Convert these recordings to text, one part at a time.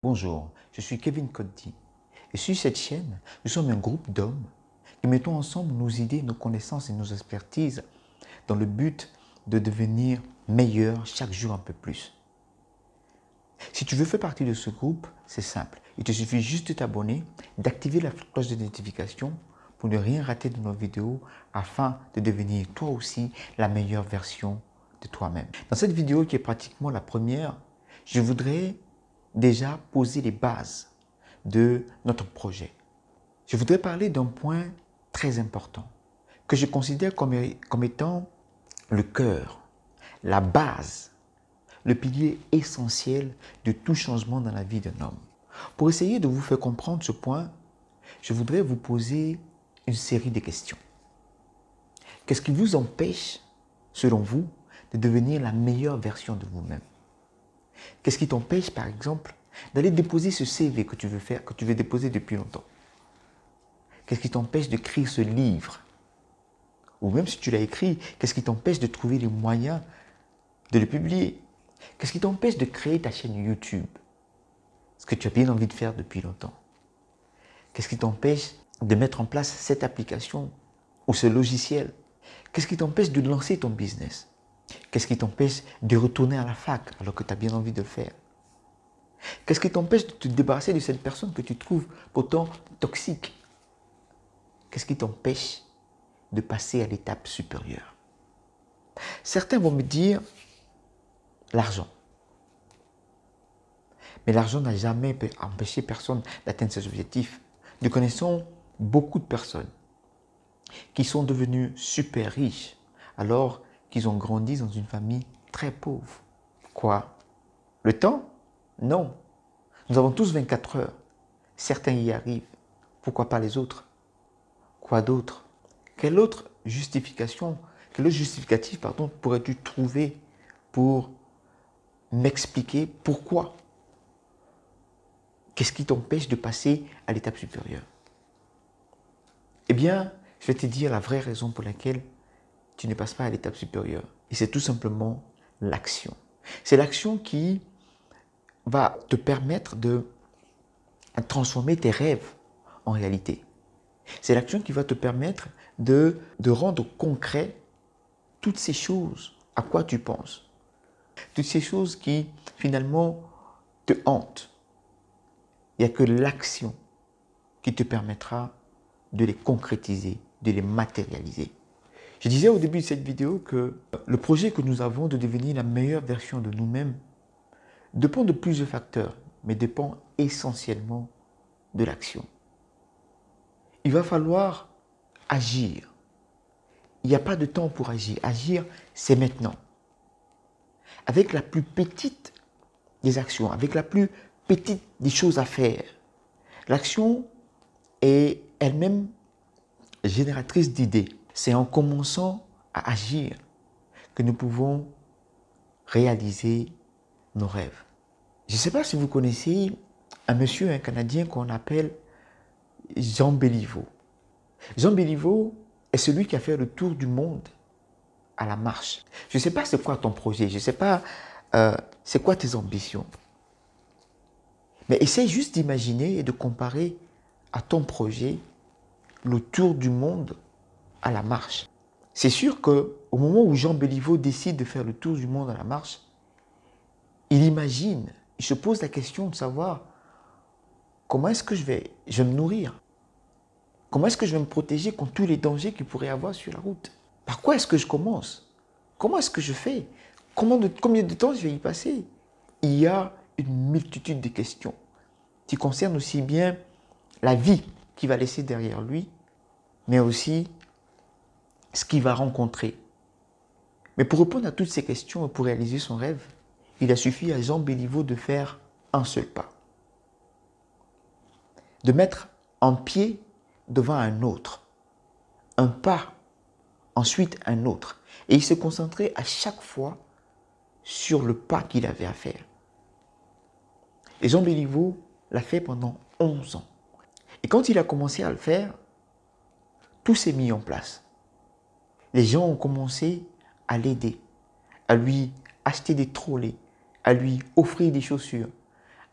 Bonjour, je suis Kevin Coddy et sur cette chaîne, nous sommes un groupe d'hommes qui mettons ensemble nos idées, nos connaissances et nos expertises dans le but de devenir meilleurs chaque jour un peu plus. Si tu veux faire partie de ce groupe, c'est simple. Il te suffit juste de t'abonner, d'activer la cloche de notification pour ne rien rater de nos vidéos afin de devenir toi aussi la meilleure version de toi-même. Dans cette vidéo qui est pratiquement la première, je voudrais déjà poser les bases de notre projet. Je voudrais parler d'un point très important que je considère comme étant le cœur, la base, le pilier essentiel de tout changement dans la vie d'un homme. Pour essayer de vous faire comprendre ce point, je voudrais vous poser une série de questions. Qu'est-ce qui vous empêche, selon vous, de devenir la meilleure version de vous-même? Qu'est-ce qui t'empêche, par exemple, d'aller déposer ce CV que tu veux faire, que tu veux déposer depuis longtemps? Qu'est-ce qui t'empêche d'écrire ce livre? Ou même si tu l'as écrit, qu'est-ce qui t'empêche de trouver les moyens de le publier? Qu'est-ce qui t'empêche de créer ta chaîne YouTube? Ce que tu as bien envie de faire depuis longtemps. Qu'est-ce qui t'empêche de mettre en place cette application ou ce logiciel? Qu'est-ce qui t'empêche de lancer ton business? Qu'est-ce qui t'empêche de retourner à la fac alors que tu as bien envie de le faire? Qu'est-ce qui t'empêche de te débarrasser de cette personne que tu trouves pourtant toxique? Qu'est-ce qui t'empêche de passer à l'étape supérieure? Certains vont me dire l'argent. Mais l'argent n'a jamais empêché personne d'atteindre ses objectifs. Nous connaissons beaucoup de personnes qui sont devenues super riches alors qu'ils ont grandi dans une famille très pauvre. Quoi? Le temps? Non. Nous avons tous 24 heures. Certains y arrivent. Pourquoi pas les autres? Quoi d'autre? Quelle autre justification, quel autre justificatif, pourrais-tu trouver pour m'expliquer pourquoi? Qu'est-ce qui t'empêche de passer à l'étape supérieure? Eh bien, je vais te dire la vraie raison pour laquelle tu ne passes pas à l'étape supérieure. Et c'est tout simplement l'action. C'est l'action qui va te permettre de transformer tes rêves en réalité. C'est l'action qui va te permettre de rendre concret toutes ces choses à quoi tu penses. Toutes ces choses qui, finalement, te hantent. Il n'y a que l'action qui te permettra de les concrétiser, de les matérialiser. Je disais au début de cette vidéo que le projet que nous avons de devenir la meilleure version de nous-mêmes dépend de plusieurs facteurs, mais dépend essentiellement de l'action. Il va falloir agir. Il n'y a pas de temps pour agir. Agir, c'est maintenant. Avec la plus petite des actions, avec la plus petite des choses à faire. L'action est elle-même génératrice d'idées. C'est en commençant à agir que nous pouvons réaliser nos rêves. Je ne sais pas si vous connaissez un Canadien qu'on appelle Jean Béliveau. Jean Béliveau est celui qui a fait le tour du monde à la marche. Je ne sais pas c'est quoi ton projet, je ne sais pas c'est quoi tes ambitions. Mais essaye juste d'imaginer et de comparer à ton projet le tour du monde à la marche. C'est sûr qu'au moment où Jean Béliveau décide de faire le tour du monde à la marche, il imagine, il se pose la question de savoir comment est-ce que je vais me nourrir? Comment est-ce que je vais me protéger contre tous les dangers qu'il pourrait y avoir sur la route? Par quoi est-ce que je commence? Comment est-ce que je fais? Combien de temps je vais y passer? Il y a une multitude de questions qui concernent aussi bien la vie qu'il va laisser derrière lui, mais aussi ce qu'il va rencontrer. Mais pour répondre à toutes ces questions et pour réaliser son rêve, il a suffi à Jean Béliveau de faire un seul pas. De mettre un pied devant un autre. Un pas, ensuite un autre. Et il se concentrait à chaque fois sur le pas qu'il avait à faire. Et Jean Béliveau l'a fait pendant 11 ans. Et quand il a commencé à le faire, tout s'est mis en place. Les gens ont commencé à l'aider, à lui acheter des trolleys, à lui offrir des chaussures,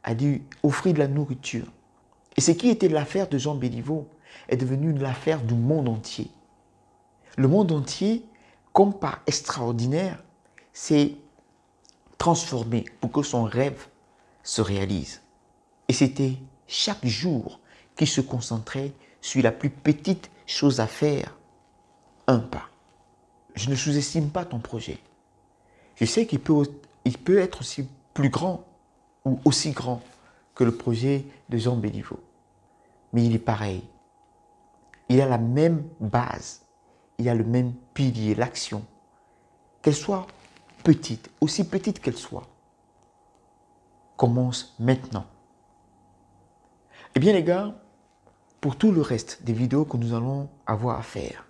a dû offrir de la nourriture. Et ce qui était l'affaire de Jean Béliveau est devenu l'affaire du monde entier. Le monde entier, comme par extraordinaire, s'est transformé pour que son rêve se réalise. Et c'était chaque jour qu'il se concentrait sur la plus petite chose à faire, un pas. Je ne sous-estime pas ton projet. Je sais qu'il peut être aussi plus grand ou aussi grand que le projet de Jean Béliveau. Mais il est pareil. Il a la même base, il a le même pilier, l'action. Qu'elle soit petite, aussi petite qu'elle soit, commence maintenant. Eh bien les gars, pour tout le reste des vidéos que nous allons avoir à faire,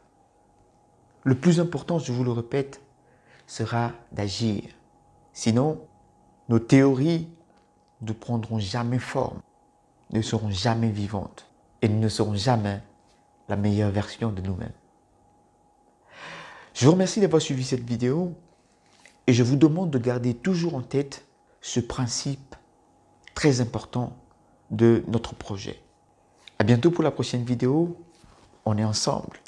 le plus important, je vous le répète, sera d'agir. Sinon, nos théories ne prendront jamais forme, ne seront jamais vivantes et ne seront jamais la meilleure version de nous-mêmes. Je vous remercie d'avoir suivi cette vidéo et je vous demande de garder toujours en tête ce principe très important de notre projet. À bientôt pour la prochaine vidéo. On est ensemble.